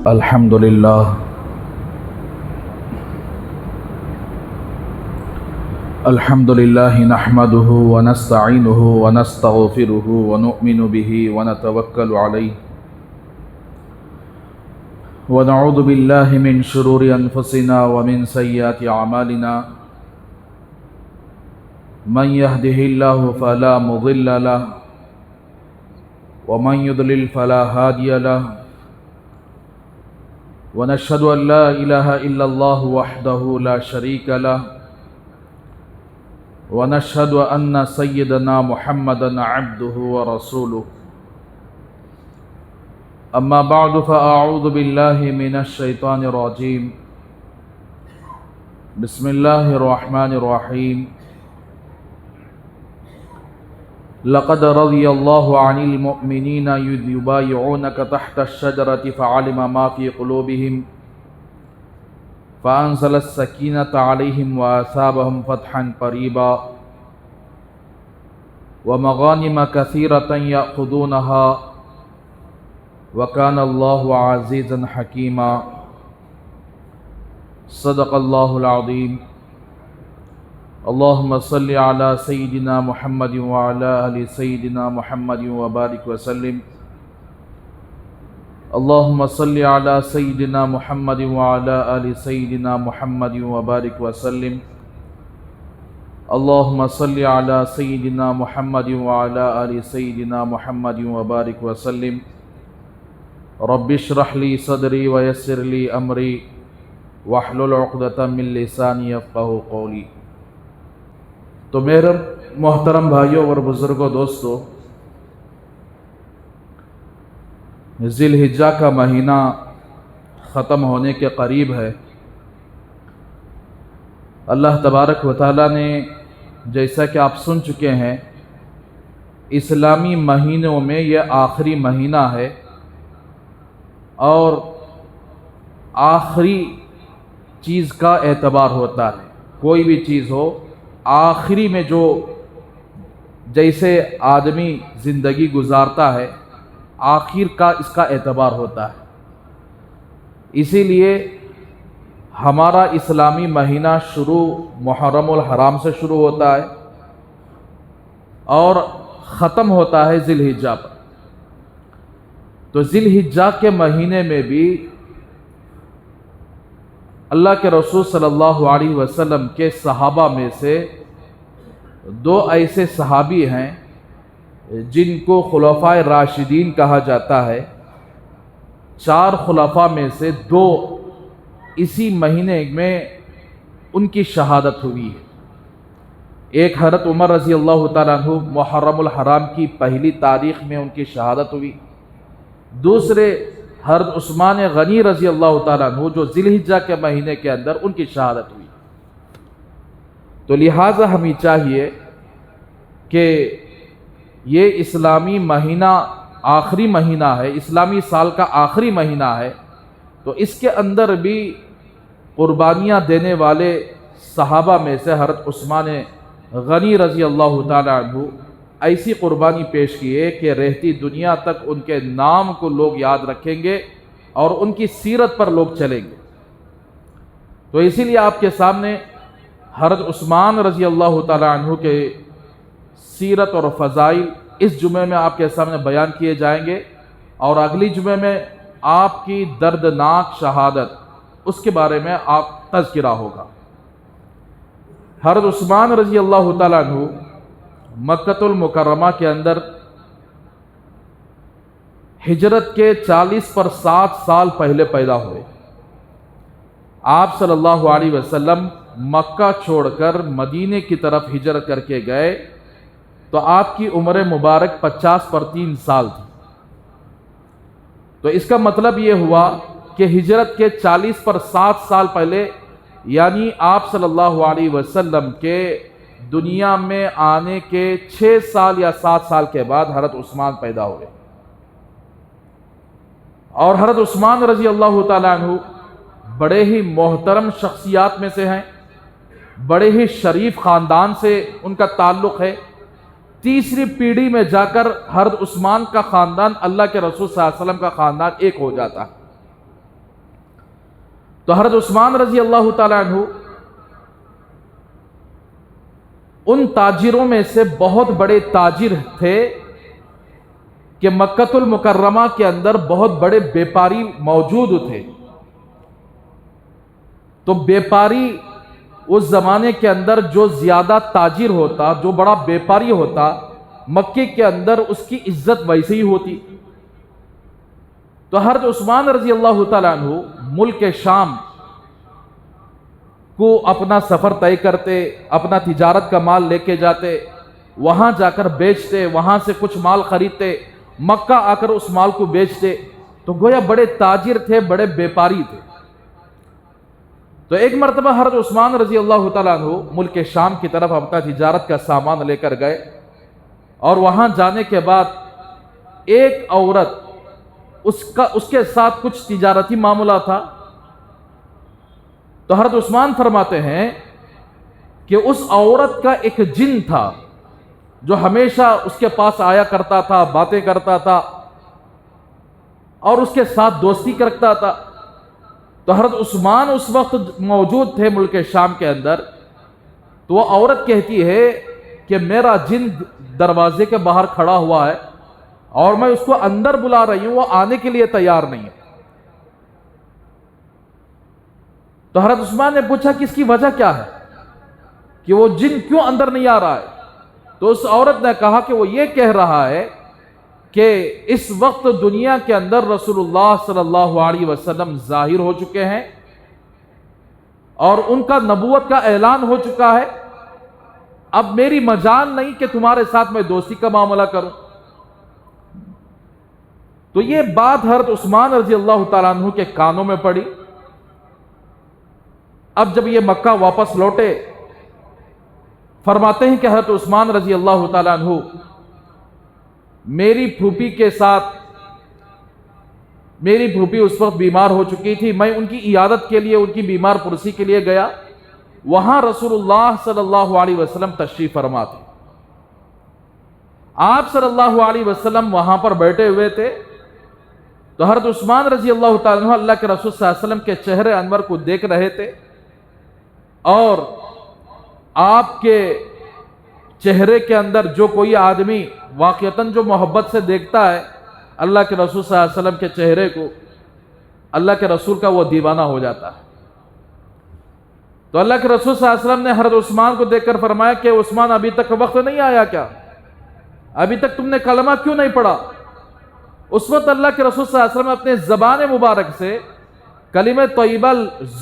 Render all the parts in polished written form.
الحمد لله نحمده ونستعينه ونستغفره ونؤمن به ونتوكل عليه ونعوذ بالله من شرور أنفسنا ومن سيئات أعمالنا من يهده الله فلا مضل له ومن يضلل فلا هادي له ونشهد أن لا إله إلا الله وحده لا شريك له ونشهد أن سيدنا محمدا عبده ورسوله أما بعد فأعوذ بالله من الشيطان الرجيم بسم الله الرحمن الرحيم لقد رضي الله عن المؤمنين إذ يبايعونك تحت الشجرة فعلم ما في قلوبهم فأنزل السكينة عليهم وأثابهم فتحا قريبا ومغانم كثيرة يأخذونها وكان الله عزيزا حكيما صدق الله العظيم اللهم صل على سيدنا محمد وعلى آل سيدنا محمد وبارك وسلم اللهم صل على سيدنا محمد وعلى آل سيدنا محمد وبارك وسلم اللهم صل على سيدنا محمد وعلى آل سيدنا محمد وبارك وسلم رب اشرح لي صدري ويسر لي أمري واحلل عقدة من لساني يفقهوا قولي۔ تو میرے محترم بھائیوں اور بزرگوں دوستو، ذی الحجہ کا مہینہ ختم ہونے کے قریب ہے۔ اللہ تبارک و تعالیٰ نے جیسا کہ آپ سن چکے ہیں، اسلامی مہینوں میں یہ آخری مہینہ ہے، اور آخری چیز کا اعتبار ہوتا ہے۔ کوئی بھی چیز ہو، آخری میں جو جیسے آدمی زندگی گزارتا ہے، آخر کا اس کا اعتبار ہوتا ہے۔ اسی لیے ہمارا اسلامی مہینہ شروع محرم الحرام سے شروع ہوتا ہے اور ختم ہوتا ہے ذی الحجہ پر۔ تو ذی الحجہ کے مہینے میں بھی اللہ کے رسول صلی اللہ علیہ وسلم کے صحابہ میں سے دو ایسے صحابی ہیں جن کو خلفائے راشدین کہا جاتا ہے۔ چار خلفاء میں سے دو اسی مہینے میں ان کی شہادت ہوئی ہے۔ ایک حضرت عمر رضی اللہ تعالیٰ عنہ محرم الحرام کی پہلی تاریخ میں ان کی شہادت ہوئی، دوسرے حضرت عثمان غنی رضی اللہ تعالیٰ عنہ جو ذی الحجہ کے مہینے کے اندر ان کی شہادت ہوئی۔ تو لہٰذا ہمیں چاہیے کہ یہ اسلامی مہینہ آخری مہینہ ہے، اسلامی سال کا آخری مہینہ ہے، تو اس کے اندر بھی قربانیاں دینے والے صحابہ میں سے حضرت عثمان غنی رضی اللہ تعالیٰ عنہ ایسی قربانی پیش کی ہے کہ رہتی دنیا تک ان کے نام کو لوگ یاد رکھیں گے اور ان کی سیرت پر لوگ چلیں گے۔ تو اسی لیے آپ کے سامنے حضرت عثمان رضی اللہ تعالیٰ عنہ کے سیرت اور فضائل اس جمعے میں آپ کے سامنے بیان کیے جائیں گے، اور اگلی جمعے میں آپ کی دردناک شہادت اس کے بارے میں آپ تذکرہ ہوگا۔ حضرت عثمان رضی اللہ تعالیٰ عنہ مکۃ المکرمہ کے اندر ہجرت کے 40 سال پہلے پیدا ہوئے۔ آپ صلی اللہ علیہ وسلم مکہ چھوڑ کر مدینے کی طرف ہجرت کر کے گئے تو آپ کی عمر مبارک 50 سال تھی۔ تو اس کا مطلب یہ ہوا کہ ہجرت کے 40 سال پہلے، یعنی آپ صلی اللہ علیہ وسلم کے دنیا میں آنے کے 6 سال یا 7 سال کے بعد حضرت عثمان پیدا ہوئے۔ اور حضرت عثمان رضی اللہ تعالیٰ عنہ بڑے ہی محترم شخصیات میں سے ہیں، بڑے ہی شریف خاندان سے ان کا تعلق ہے۔ تیسری پیڑھی میں جا کر حضرت عثمان کا خاندان اللہ کے رسول صلی اللہ علیہ وسلم کا خاندان ایک ہو جاتا ہے۔ تو حضرت عثمان رضی اللہ تعالیٰ عنہ ان تاجروں میں سے بہت بڑے تاجر تھے کہ مکہ المکرمہ کے اندر بہت بڑے بیپاری موجود تھے. تو بیپاری اس زمانے کے اندر جو زیادہ تاجر ہوتا، جو بڑا بیپاری ہوتا، مکے کے اندر اس کی عزت ویسے ہی ہوتی. تو حضرت عثمان رضی اللہ تعالیٰ عنہ ملک شام کو اپنا سفر طے کرتے، اپنا تجارت کا مال لے کے جاتے، وہاں جا کر بیچتے، وہاں سے کچھ مال خریدتے، مکہ آ کر اس مال کو بیچتے. تو گویا بڑے تاجر تھے، بڑے بیپاری تھے. تو ایک مرتبہ حضرت عثمان رضی اللہ تعالیٰ عنہ ملک شام کی طرف اپنا تجارت کا سامان لے کر گئے، اور وہاں جانے کے بعد ایک عورت اس کے ساتھ کچھ تجارتی معاملہ تھا. تو حضرت عثمان فرماتے ہیں کہ اس عورت کا ایک جن تھا جو ہمیشہ اس کے پاس آیا کرتا تھا، باتیں کرتا تھا اور اس کے ساتھ دوستی رکھتا تھا. تو حضرت عثمان اس وقت موجود تھے ملک شام کے اندر. تو وہ عورت کہتی ہے کہ میرا جن دروازے کے باہر کھڑا ہوا ہے اور میں اس کو اندر بلا رہی ہوں، وہ آنے کے لیے تیار نہیں ہے. تو حضرت عثمان نے پوچھا کہ اس کی وجہ کیا ہے، کہ وہ جن کیوں اندر نہیں آ رہا ہے؟ تو اس عورت نے کہا کہ وہ یہ کہہ رہا ہے کہ اس وقت دنیا کے اندر رسول اللہ صلی اللہ علیہ وسلم ظاہر ہو چکے ہیں اور ان کا نبوت کا اعلان ہو چکا ہے. اب میری مجال نہیں کہ تمہارے ساتھ میں دوستی کا معاملہ کروں. تو یہ بات حضرت عثمان رضی اللہ تعالیٰ عنہ کے کانوں میں پڑی. اب جب یہ مکہ واپس لوٹے، فرماتے ہیں کہ حضرت عثمان رضی اللہ تعالیٰ عنہ میری پھوپھی کے ساتھ، میری پھوپھی اس وقت بیمار ہو چکی تھی، میں ان کی عیادت کے لیے، ان کی بیمار پرسی کے لیے گیا. وہاں رسول اللہ صلی اللہ علیہ وسلم تشریف فرما تھے. آپ صلی اللہ علیہ وسلم وہاں پر بیٹھے ہوئے تھے. تو حضرت عثمان رضی اللہ تعالیٰ عنہ اللہ کے رسول صلی اللہ علیہ وسلم کے چہرے انور کو دیکھ رہے تھے، اور آپ کے چہرے کے اندر جو کوئی آدمی واقعتاً جو محبت سے دیکھتا ہے اللہ کے رسول صلی اللہ علیہ وسلم کے چہرے کو، اللہ کے رسول کا وہ دیوانہ ہو جاتا ہے. تو اللہ کے رسول صلی اللہ علیہ وسلم نے حضرت عثمان کو دیکھ کر فرمایا کہ عثمان ابھی تک وقت نہیں آیا کیا؟ ابھی تک تم نے کلمہ کیوں نہیں پڑھا؟ اس وقت اللہ کے رسول صلی اللہ علیہ وسلم اپنے زبان مبارک سے کلمہ طیبہ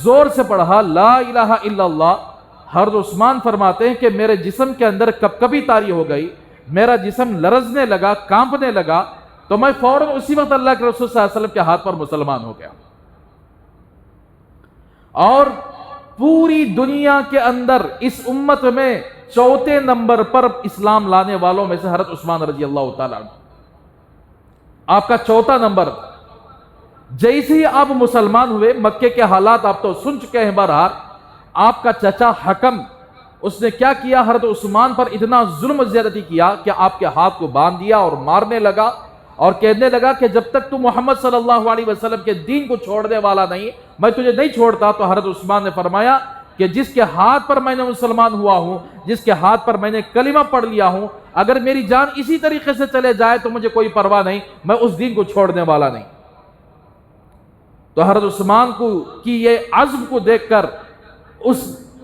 زور سے پڑھا، لا الہ الا اللہ. حضرت عثمان فرماتے ہیں کہ میرے جسم کے اندر کبھی طاری ہو گئی، میرا جسم لرزنے لگا، کانپنے لگا. تو میں فوراً اسی وقت اللہ کے رسول صلی اللہ علیہ وسلم کے ہاتھ پر مسلمان ہو گیا. اور پوری دنیا کے اندر اس امت میں چوتھے نمبر پر اسلام لانے والوں میں سے حضرت عثمان رضی اللہ تعالیٰ عنہ آپ کا چوتھا نمبر. جیسے ہی آپ مسلمان ہوئے، مکے کے حالات آپ تو سن چکے ہیں. بہرحال آپ کا چچا حکم، اس نے کیا کیا؟ حضرت عثمان پر اتنا ظلم و زیادتی کیا کہ آپ کے ہاتھ کو باندھ دیا اور مارنے لگا، اور کہنے لگا کہ جب تک تو محمد صلی اللہ علیہ وسلم کے دین کو چھوڑنے والا نہیں، میں تجھے نہیں چھوڑتا. تو حضرت عثمان نے فرمایا کہ جس کے ہاتھ پر میں نے مسلمان ہوا ہوں، جس کے ہاتھ پر میں نے کلمہ پڑھ لیا ہوں، اگر میری جان اسی طریقے سے چلے جائے تو مجھے کوئی پرواہ نہیں، میں اس دین کو چھوڑنے والا نہیں. تو حضرت عثمان کی یہ عزم کو دیکھ کر اس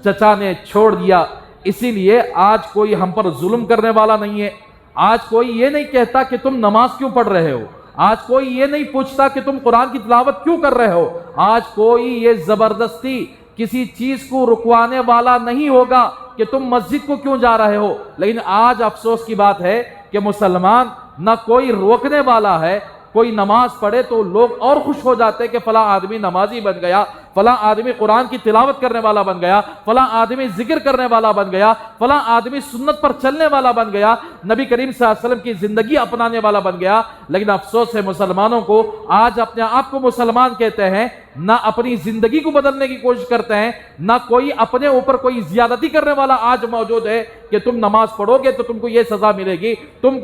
چچا نے چھوڑ دیا. اسی لیے آج کوئی ہم پر ظلم کرنے والا نہیں ہے. آج کوئی یہ نہیں کہتا کہ تم نماز کیوں پڑھ رہے ہو. آج کوئی یہ نہیں پوچھتا کہ تم قرآن کی تلاوت کیوں کر رہے ہو. آج کوئی یہ زبردستی کسی چیز کو رکوانے والا نہیں ہوگا کہ تم مسجد کو کیوں جا رہے ہو. لیکن آج افسوس کی بات ہے کہ مسلمان نہ کوئی روکنے والا ہے. کوئی نماز پڑھے تو لوگ اور خوش ہو جاتے کہ فلاں آدمی نمازی بن گیا، فلاں آدمی قرآن کی تلاوت کرنے والا بن گیا، فلاں آدمی ذکر کرنے والا بن گیا، فلاں آدمی سنت پر چلنے والا بن گیا، نبی کریم صلی اللہ علیہ وسلم کی زندگی اپنانے والا بن گیا. لیکن افسوس ہے مسلمانوں کو آج اپنے آپ کو مسلمان کہتے ہیں، نہ اپنی زندگی کو بدلنے کی کوشش کرتے ہیں، نہ کوئی اپنے اوپر کوئی زیادتی کرنے والا آج موجود ہے کہ تم نماز پڑھو گے تو تم کو یہ سزا ملے گی، تم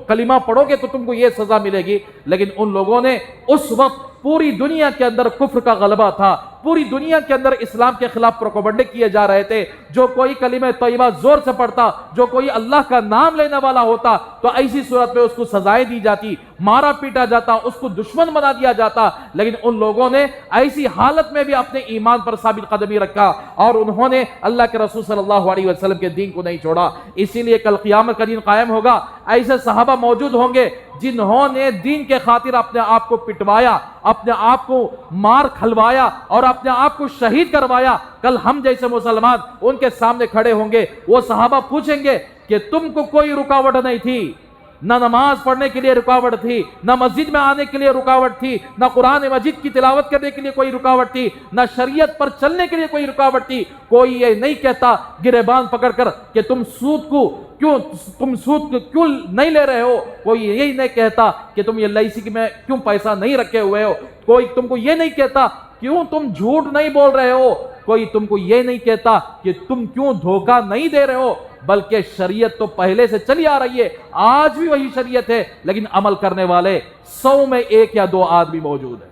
کلمہ پڑھو گے تو تم کو یہ سزا ملے گی. لیکن ان لوگوں نے اس وقت پوری دنیا کے اندر کفر کا غلبہ تھا، پوری دنیا کے اندر اسلام کے خلاف پروپیگنڈے کیے جا رہے تھے. جو کوئی کلمہ طیبہ زور سے پڑھتا, جو کوئی اللہ کا نام لینے والا ہوتا, تو ایسی صورت میں اس کو سزائیں دی جاتی, مارا پیٹا جاتا, اس کو دشمن بنا دیا جاتا. لیکن ان لوگوں نے ایسی حالت میں بھی اپنے ایمان پر ثابت قدمی رکھا اور انہوں نے اللہ کے رسول صلی اللہ علیہ وسلم کے دین کو نہیں چھوڑا. اسی لیے کل قیامت کا دن قائم ہوگا. ایسے صحابہ موجود ہوں گے جنہوں نے دین کے خاطر اپنے آپ کو پٹوایا, اپنے آپ کو مار کھلوایا اور اپنے آپ کو شہید کروایا. کل ہم جیسے مسلمان ان کے سامنے کھڑے ہوں گے, وہ صحابہ پوچھیں گے کہ تم کو کوئی رکاوٹ نہیں تھی, نہ نماز پڑھنے کے لیے رکاوٹ تھی, نہ مسجد میں آنے کے لیے رکاوٹ تھی, نہ قرآن مجید کی تلاوت کرنے کے لیے کوئی رکاوٹ تھی, نہ شریعت پر چلنے کے لیے کوئی رکاوٹ تھی. کوئی یہ نہیں کہتا گریبان پکڑ کر کہ تم سود کو کیوں نہیں لے رہے ہو. کوئی یہی نہیں کہتا کہ تم LIC میں کیوں پیسہ نہیں رکھے ہوئے ہو. کوئی تم کو یہ نہیں کہتا کیوں تم جھوٹ نہیں بول رہے ہو. کوئی تم کو یہ نہیں کہتا کہ تم کیوں دھوکہ نہیں دے رہے ہو. بلکہ شریعت تو پہلے سے چلی آ رہی ہے, آج بھی وہی شریعت ہے, لیکن عمل کرنے والے 100 میں 1 یا 2 آدمی موجود ہیں.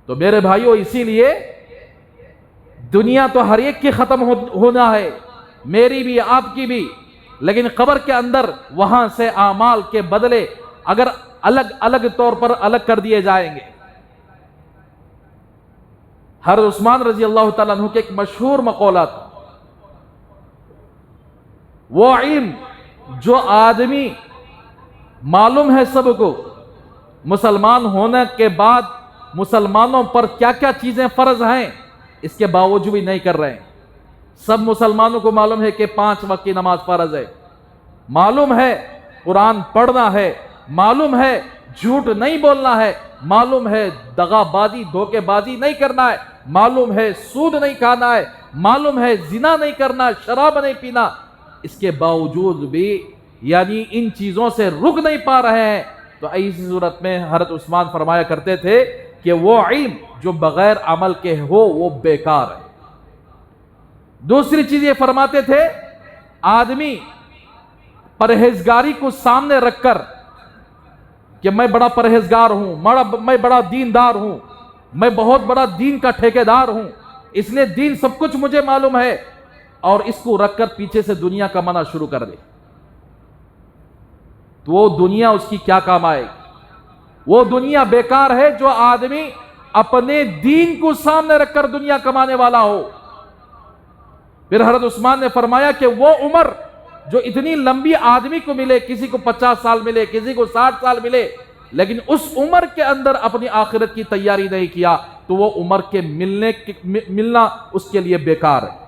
تو میرے بھائیوں, اسی لیے دنیا تو ہر ایک کی ختم ہونا ہے, میری بھی آپ کی بھی, لیکن قبر کے اندر وہاں سے اعمال کے بدلے اگر الگ الگ طور پر الگ کر دیے جائیں گے. حضرت عثمان رضی اللہ تعالیٰ عنہ کے ایک مشہور مقولہ تھا, وہ علم جو آدمی معلوم ہے سب کو, مسلمان ہونے کے بعد مسلمانوں پر کیا کیا چیزیں فرض ہیں اس کے باوجود بھی نہیں کر رہے ہیں. سب مسلمانوں کو معلوم ہے کہ 5 وقت کی نماز فرض ہے, معلوم ہے قرآن پڑھنا ہے, معلوم ہے جھوٹ نہیں بولنا ہے, معلوم ہے دغا بازی دھوکے بازی نہیں کرنا ہے, معلوم ہے سود نہیں کھانا ہے, معلوم ہے زنا نہیں کرنا, شراب نہیں پینا. اس کے باوجود بھی یعنی ان چیزوں سے رک نہیں پا رہے ہیں. تو ایسی صورت میں حضرت عثمان فرمایا کرتے تھے کہ وہ علم جو بغیر عمل کے ہو وہ بیکار ہے. دوسری چیز یہ فرماتے تھے, آدمی پرہیزگاری کو سامنے رکھ کر کہ میں بڑا پرہیزگار ہوں, میں بڑا دیندار ہوں, میں بہت بڑا دین کا ٹھیکیدار ہوں, اس لیے دین سب کچھ مجھے معلوم ہے, اور اس کو رکھ کر پیچھے سے دنیا کمانا شروع کر دے, تو وہ دنیا اس کی کیا کام آئے گی؟ وہ دنیا بیکار ہے جو آدمی اپنے دین کو سامنے رکھ کر دنیا کمانے والا ہو. پھر حضرت عثمان نے فرمایا کہ وہ عمر جو اتنی لمبی آدمی کو ملے, کسی کو 50 سال ملے, کسی کو 60 سال ملے, لیکن اس عمر کے اندر اپنی آخرت کی تیاری نہیں کیا, تو وہ عمر کے ملنا اس کے لیے بیکار ہے.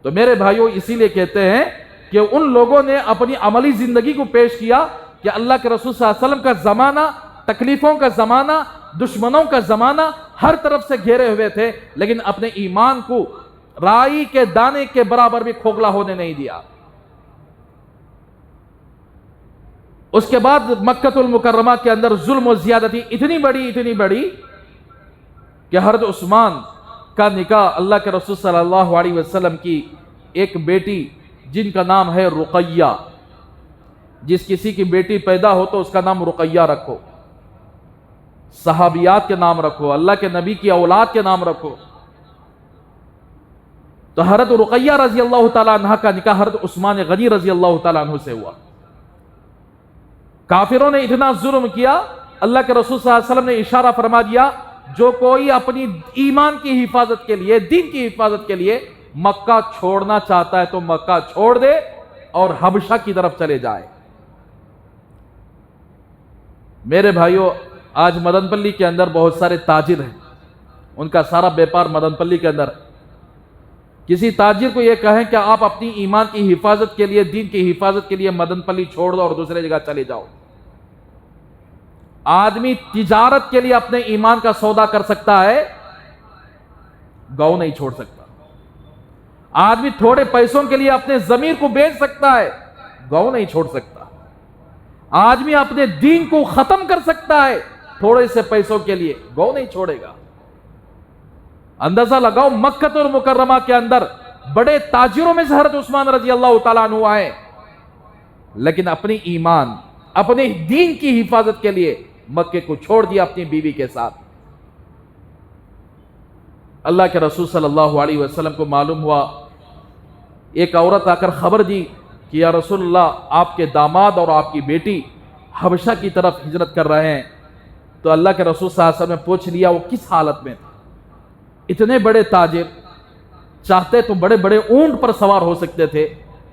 تو میرے بھائیوں, اسی لیے کہتے ہیں کہ ان لوگوں نے اپنی عملی زندگی کو پیش کیا کہ اللہ کے رسول صلی اللہ علیہ وسلم کا زمانہ, تکلیفوں کا زمانہ, دشمنوں کا زمانہ ہر طرف سے گھیرے ہوئے تھے, لیکن اپنے ایمان کو رائی کے دانے کے برابر بھی کھوکھلا ہونے نہیں دیا. اس کے بعد مکہ المکرمہ کے اندر ظلم و زیادتی اتنی بڑی کہ حضرت عثمان کا نکاح اللہ کے رسول صلی اللہ علیہ وسلم کی ایک بیٹی جن کا نام ہے رقیہ, جس کسی کی بیٹی پیدا ہو تو اس کا نام رقیہ رکھو, صحابیات کے نام رکھو, اللہ کے نبی کی اولاد کے نام رکھو. تو حضرت رقیہ رضی اللہ تعالیٰ عنہ کا نکاح حضرت عثمان غنی رضی اللہ تعالیٰ عنہ سے ہوا. کافروں نے اتنا ظلم کیا, اللہ کے رسول صلی اللہ علیہ وسلم نے اشارہ فرما دیا, جو کوئی اپنی ایمان کی حفاظت کے لیے, دین کی حفاظت کے لیے مکہ چھوڑنا چاہتا ہے تو مکہ چھوڑ دے اور حبشہ کی طرف چلے جائے. میرے بھائیوں, آج مدن پلی کے اندر بہت سارے تاجر ہیں, ان کا سارا بیپار مدن پلی کے اندر. کسی تاجر کو یہ کہیں کہ آپ اپنی ایمان کی حفاظت کے لیے, دین کی حفاظت کے لیے مدن پلی چھوڑ دو اور دوسرے جگہ چلے جاؤ. آدمی تجارت کے لیے اپنے ایمان کا سودا کر سکتا ہے, گاؤں نہیں چھوڑ سکتا. آدمی تھوڑے پیسوں کے لیے اپنے ضمیر کو بیچ سکتا ہے, گاؤں نہیں چھوڑ سکتا. آدمی اپنے دین کو ختم کر سکتا ہے تھوڑے سے پیسوں کے لیے, گاؤں نہیں چھوڑے گا. اندازہ لگاؤ, مکہ المکرمہ کے اندر بڑے تاجروں میں سے حضرت عثمان رضی اللہ تعالیٰ عنہ آئے, لیکن اپنی ایمان, اپنے دین کی حفاظت کے لیے مکے کو چھوڑ دیا اپنی بیوی کے ساتھ. اللہ کے رسول صلی اللہ علیہ وسلم کو معلوم ہوا، ایک عورت آ کر خبر دی کہ یا رسول اللہ، آپ کے داماد اور آپ کی بیٹی حبشہ کی طرف ہجرت کر رہے ہیں۔ تو اللہ کے رسول صلی اللہ علیہ وسلم نے پوچھ لیا وہ کس حالت میں تھے؟ اتنے بڑے تاجر، چاہتے تو بڑے بڑے اونٹ پر سوار ہو سکتے تھے،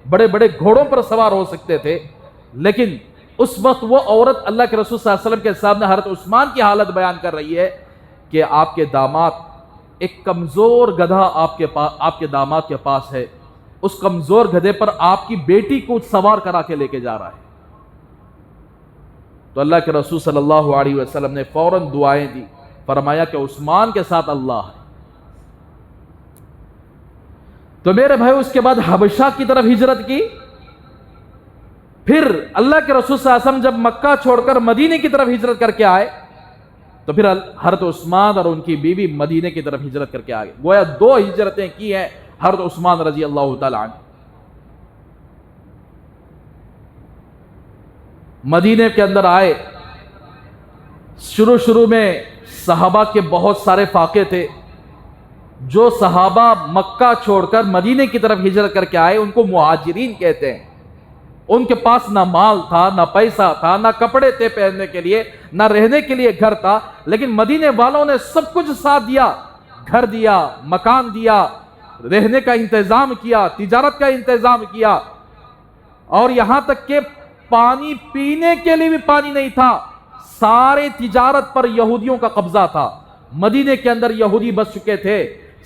بڑے بڑے گھوڑوں پر سوار ہو سکتے تھے، لیکن اس وقت وہ عورت اللہ کے رسول صلی اللہ علیہ وسلم کے سامنے حضرت عثمان کی حالت بیان کر رہی ہے کہ آپ کے داماد، ایک کمزور گدھا آپ کے داماد کے پاس ہے، اس کمزور گدھے پر آپ کی بیٹی کو سوار کرا کے لے کے جا رہا ہے۔ تو اللہ کے رسول صلی اللہ علیہ وسلم نے فوراً دعائیں دی، فرمایا کہ عثمان کے ساتھ اللہ ہے۔ تو میرے بھائی اس کے بعد حبشہ کی طرف ہجرت کی، پھر اللہ کے رسول صلی اللہ علیہ وسلم جب مکہ چھوڑ کر مدینے کی طرف ہجرت کر کے آئے تو پھر حضرت عثمان اور ان کی بیوی مدینے کی طرف ہجرت کر کے آگئے۔ گویا 2 ہجرتیں کی ہیں حضرت عثمان رضی اللہ تعالی عنہ۔ مدینے کے اندر آئے، شروع میں صحابہ کے بہت سارے فاقے تھے۔ جو صحابہ مکہ چھوڑ کر مدینے کی طرف ہجرت کر کے آئے ان کو مہاجرین کہتے ہیں۔ ان کے پاس نہ مال تھا، نہ پیسہ تھا، نہ کپڑے تھے پہننے کے لیے، نہ رہنے کے لیے گھر تھا، لیکن مدینے والوں نے سب کچھ ساتھ دیا، گھر دیا، مکان دیا، رہنے کا انتظام کیا، تجارت کا انتظام کیا، اور یہاں تک کہ پانی پینے کے لیے بھی پانی نہیں تھا۔ سارے تجارت پر یہودیوں کا قبضہ تھا، مدینے کے اندر یہودی بس چکے تھے،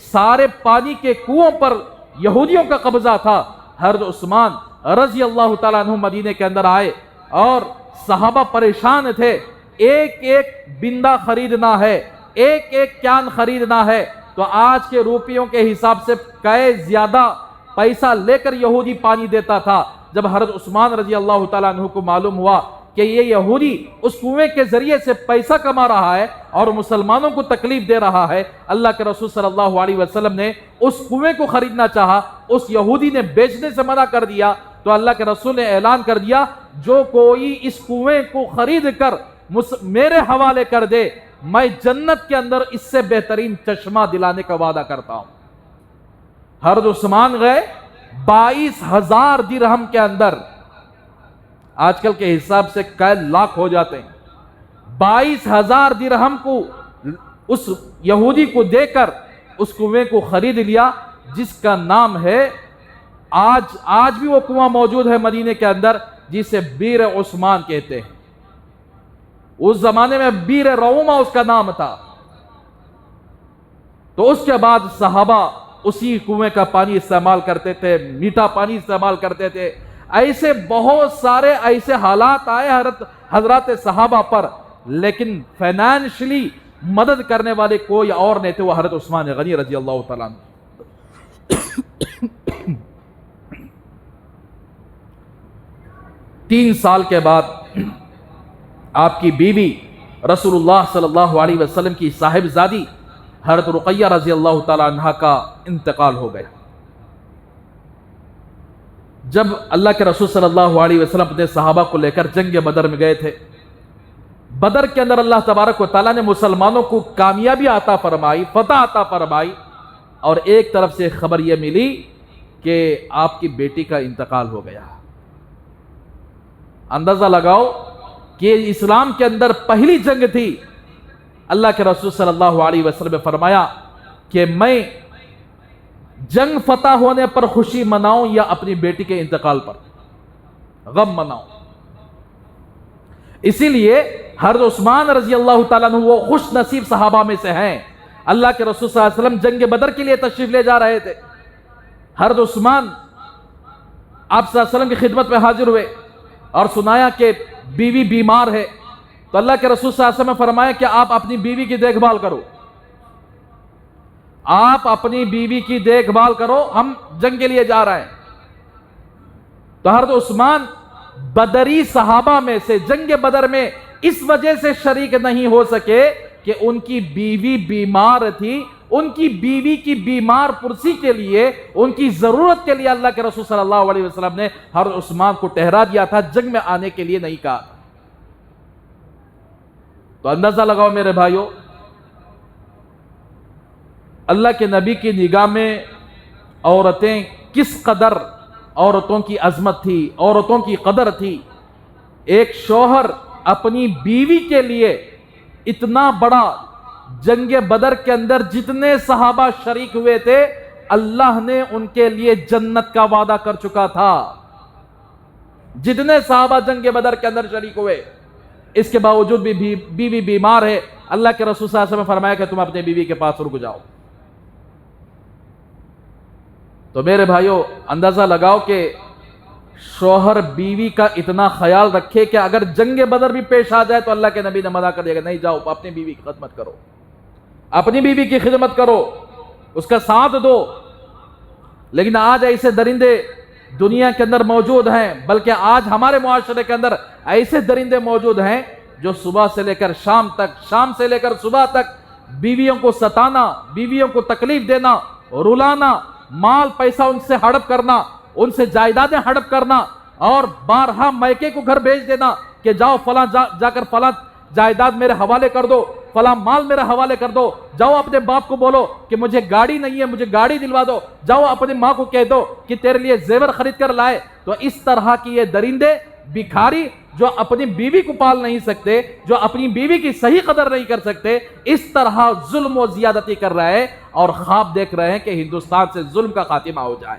سارے پانی کے کنووں پر یہودیوں کا قبضہ تھا۔ حضرت عثمان رضی اللہ تعالیٰ عنہ مدینے کے اندر آئے اور صحابہ پریشان تھے، ایک ایک بندہ خریدنا ہے، ایک ایک کین خریدنا ہے، تو آج کے روپیوں کے حساب سے کئے زیادہ پیسہ لے کر یہودی پانی دیتا تھا۔ جب حضرت عثمان رضی اللہ تعالیٰ عنہ کو معلوم ہوا کہ یہ یہودی اس کنویں کے ذریعے سے پیسہ کما رہا ہے اور مسلمانوں کو تکلیف دے رہا ہے، اللہ کے رسول صلی اللہ علیہ وسلم نے اس کنویں کو خریدنا چاہا، اس یہودی نے بیچنے سے منع کر دیا۔ تو اللہ کے رسول نے اعلان کر دیا، جو کوئی اس کنویں کو خرید کر میرے حوالے کر دے، میں جنت کے اندر اس سے بہترین چشمہ دلانے کا وعدہ کرتا ہوں۔ حضرت عثمان گئے 22,000 درہم کے اندر، آج کل کے حساب سے کئی لاکھ ہو جاتے ہیں، 22,000 درہم کو اس یہودی کو دے کر اس کنویں کو خرید لیا، جس کا نام ہے آج بھی وہ کنواں موجود ہے مدینے کے اندر، جسے بیر عثمان کہتے ہیں۔ اس زمانے میں بیر روما اس کا نام تھا۔ تو اس کے بعد صحابہ اسی کنویں کا پانی استعمال کرتے تھے، میٹھا پانی استعمال کرتے تھے۔ ایسے بہت سارے ایسے حالات آئے حضرات صحابہ پر، لیکن فائنینشلی مدد کرنے والے کوئی اور نہیں تھے، وہ حضرت عثمان غنی رضی اللہ تعالیٰ عنہ۔ 3 سال کے بعد آپ کی بیوی رسول اللہ صلی اللہ علیہ وسلم کی صاحبزادی حضرت رقیہ رضی اللہ تعالیٰ عنہ کا انتقال ہو گیا۔ جب اللہ کے رسول صلی اللہ علیہ وسلم اپنے صحابہ کو لے کر جنگ بدر میں گئے تھے، بدر کے اندر اللہ تبارک و تعالیٰ نے مسلمانوں کو کامیابی عطا فرمائی، فتح عطا فرمائی، اور ایک طرف سے خبر یہ ملی کہ آپ کی بیٹی کا انتقال ہو گیا۔ اندازہ لگاؤ کہ اسلام کے اندر پہلی جنگ تھی، اللہ کے رسول صلی اللہ علیہ وسلم نے فرمایا کہ میں جنگ فتح ہونے پر خوشی مناؤں یا اپنی بیٹی کے انتقال پر غم مناؤں۔ اسی لیے حضرت عثمان رضی اللہ تعالیٰ عنہ وہ خوش نصیب صحابہ میں سے ہیں۔ اللہ کے رسول صلی اللہ علیہ وسلم جنگ بدر کے لیے تشریف لے جا رہے تھے، حضرت عثمان آپ صلی اللہ علیہ وسلم کی خدمت میں حاضر ہوئے اور سنایا کہ بیوی بیمار ہے۔ تو اللہ کے رسول صلی اللہ علیہ وسلم نے فرمایا کہ آپ اپنی بیوی کی دیکھ بھال کرو، آپ اپنی بیوی کی دیکھ بھال کرو، ہم جنگ کے لیے جا رہے ہیں۔ تو حضرت عثمان بدری صحابہ میں سے جنگ بدر میں اس وجہ سے شریک نہیں ہو سکے کہ ان کی بیوی بیمار تھی، ان کی بیوی کی بیمار پرسی کے لیے، ان کی ضرورت کے لیے اللہ کے رسول صلی اللہ علیہ وسلم نے حضرت عثمان کو ٹھہرا دیا تھا، جنگ میں آنے کے لیے نہیں کہا۔ تو اندازہ لگاؤ میرے بھائیوں، اللہ کے نبی کی نگاہ میں عورتیں کس قدر عورتوں کی عظمت تھی، عورتوں کی قدر تھی. ایک شوہر اپنی بیوی کے لیے اتنا بڑا جنگ بدر کے اندر جتنے صحابہ شریک ہوئے تھے اللہ نے ان کے لیے جنت کا وعدہ کر چکا تھا. جتنے صحابہ جنگ بدر کے اندر شریک ہوئے، اس کے باوجود بھی بیوی بیمار ہے، اللہ کے رسول صلی اللہ علیہ وسلم نے فرمایا کہ تم اپنے بیوی کے پاس رک جاؤ. تو میرے بھائیوں اندازہ لگاؤ کہ شوہر بیوی کا اتنا خیال رکھے کہ اگر جنگ بدر بھی پیش آ جائے تو اللہ کے نبی نے منع کر دیا کہ نہیں جاؤ، اپنی بیوی کی خدمت کرو، اپنی بیوی کی خدمت کرو، اس کا ساتھ دو. لیکن آج ایسے درندے دنیا کے اندر موجود ہیں، بلکہ آج ہمارے معاشرے کے اندر ایسے درندے موجود ہیں جو صبح سے لے کر شام تک، شام سے لے کر صبح تک بیویوں کو ستانا، بیویوں کو تکلیف دینا، رلانا، مال پیسہ ان سے ہڑپ کرنا، ان سے جائیدادیں ہڑپ کرنا، اور بارہا میکے کو گھر بھیج دینا کہ جاؤ فلاں جا کر فلاں جائیداد میرے حوالے کر دو، فلاں مال میرے حوالے کر دو، جاؤ اپنے باپ کو بولو کہ مجھے گاڑی نہیں ہے، مجھے گاڑی دلوا دو، جاؤ اپنی ماں کو کہہ دو کہ تیرے لیے زیور خرید کر لائے. تو اس طرح کی یہ درندے بھکاری جو اپنی بیوی کو پال نہیں سکتے، جو اپنی بیوی کی صحیح قدر نہیں کر سکتے، اس طرح ظلم و زیادتی کر رہے ہیں اور خواب دیکھ رہے ہیں کہ ہندوستان سے ظلم کا خاتمہ ہو جائے.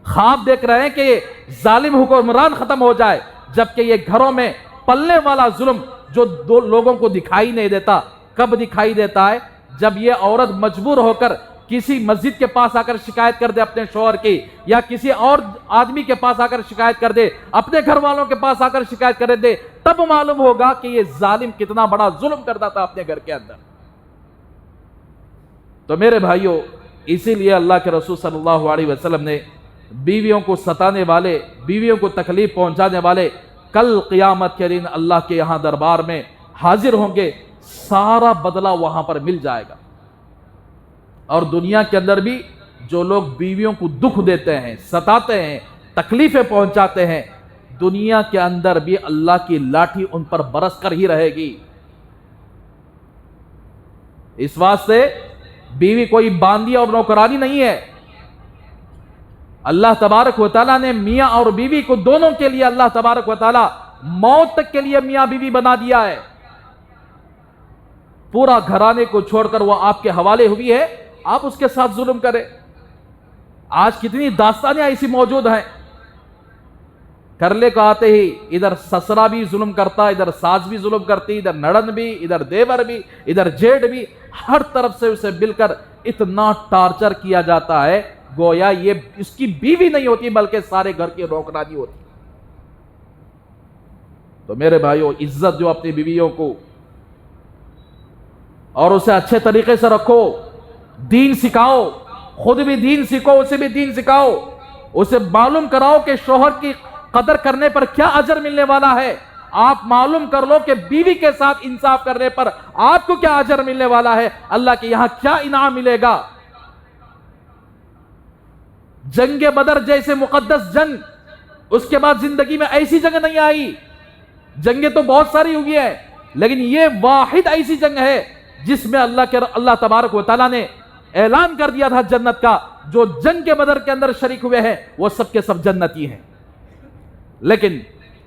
خواب دیکھ رہے ہیں کہ یہ ظالم حکمران ختم ہو جائے، جبکہ یہ گھروں میں پلنے والا ظلم جو دو لوگوں کو دکھائی نہیں دیتا. کب دکھائی دیتا ہے؟ جب یہ عورت مجبور ہو کر کسی مسجد کے پاس آ کر شکایت کر دے اپنے شوہر کی، یا کسی اور آدمی کے پاس آ کر شکایت کر دے، اپنے گھر والوں کے پاس آ کر شکایت کر دے، تب معلوم ہوگا کہ یہ ظالم کتنا بڑا ظلم کرتا تھا اپنے گھر کے اندر. تو میرے بھائیوں اسی لیے اللہ کے رسول صلی اللہ علیہ وسلم نے بیویوں کو ستانے والے، بیویوں کو تکلیف پہنچانے والے کل قیامت کے دن اللہ کے یہاں دربار میں حاضر ہوں گے، سارا بدلہ وہاں پر مل جائے گا. اور دنیا کے اندر بھی جو لوگ بیویوں کو دکھ دیتے ہیں، ستاتے ہیں، تکلیفیں پہنچاتے ہیں، دنیا کے اندر بھی اللہ کی لاٹھی ان پر برس کر ہی رہے گی. اس واسطے بیوی کوئی باندھی اور نوکرانی نہیں ہے. اللہ تبارک و تعالیٰ نے میاں اور بیوی کو دونوں کے لیے اللہ تبارک و تعالیٰ موت تک کے لیے میاں بیوی بنا دیا ہے. پورا گھرانے کو چھوڑ کر وہ آپ کے حوالے ہوئی ہے، آپ اس کے ساتھ ظلم کریں. آج کتنی داستانیں ایسی موجود ہیں، کرلے کو آتے ہی ادھر سسرا بھی ظلم کرتا، ادھر ساس بھی ظلم کرتی، ادھر نڑند بھی، ادھر دیور بھی، ادھر جیٹھ بھی، ہر طرف سے اسے مل کر اتنا ٹارچر کیا جاتا ہے گویا یہ اس کی بیوی نہیں ہوتی بلکہ سارے گھر کی نوکرانی ہوتی. تو میرے بھائیو عزت جو اپنی بیویوں کو اور اسے اچھے طریقے سے رکھو، دین سکھاؤ، خود بھی دین سیکھو، اسے بھی دین سکھاؤ، اسے معلوم کراؤ کہ شوہر کی قدر کرنے پر کیا اجر ملنے والا ہے. آپ معلوم کر لو کہ بیوی کے ساتھ انصاف کرنے پر آپ کو کیا اجر ملنے والا ہے، اللہ کے یہاں کیا انعام ملے گا. جنگ بدر جیسے مقدس جنگ، اس کے بعد زندگی میں ایسی جنگ نہیں آئی. جنگیں تو بہت ساری ہوئی ہیں، لیکن یہ واحد ایسی جنگ ہے جس میں اللہ تبارک و تعالیٰ نے اعلان کر دیا تھا جنت کا. جو جنگ کے بدر کے اندر شریک ہوئے ہیں وہ سب کے سب جنتی ہیں. لیکن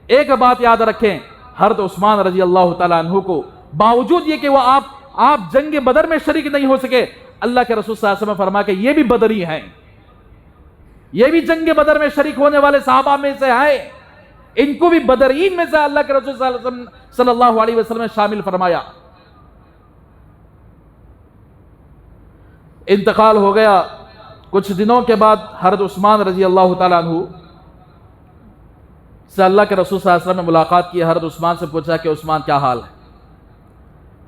ایک بات یاد رکھیں، حضرت عثمان رضی اللہ تعالیٰ عنہ کو باوجود یہ کہ وہ آپ جنگ بدر میں شریک نہیں ہو سکے، اللہ کے رسول صلی اللہ علیہ وسلم نے فرمایا کہ یہ بھی بدری ہیں، یہ بھی جنگ بدر میں شریک ہونے والے صحابہ میں سے ہیں، ان کو بھی بدرین میں سے اللہ کے رسول صلی اللہ علیہ وسلم نے شامل فرمایا. انتقال ہو گیا. کچھ دنوں کے بعد حضرت عثمان رضی اللہ تعالیٰ عنہ سے اللہ کے رسول صلی اللہ علیہ وسلم نے ملاقات کی. حضرت عثمان سے پوچھا کہ عثمان کیا حال ہے؟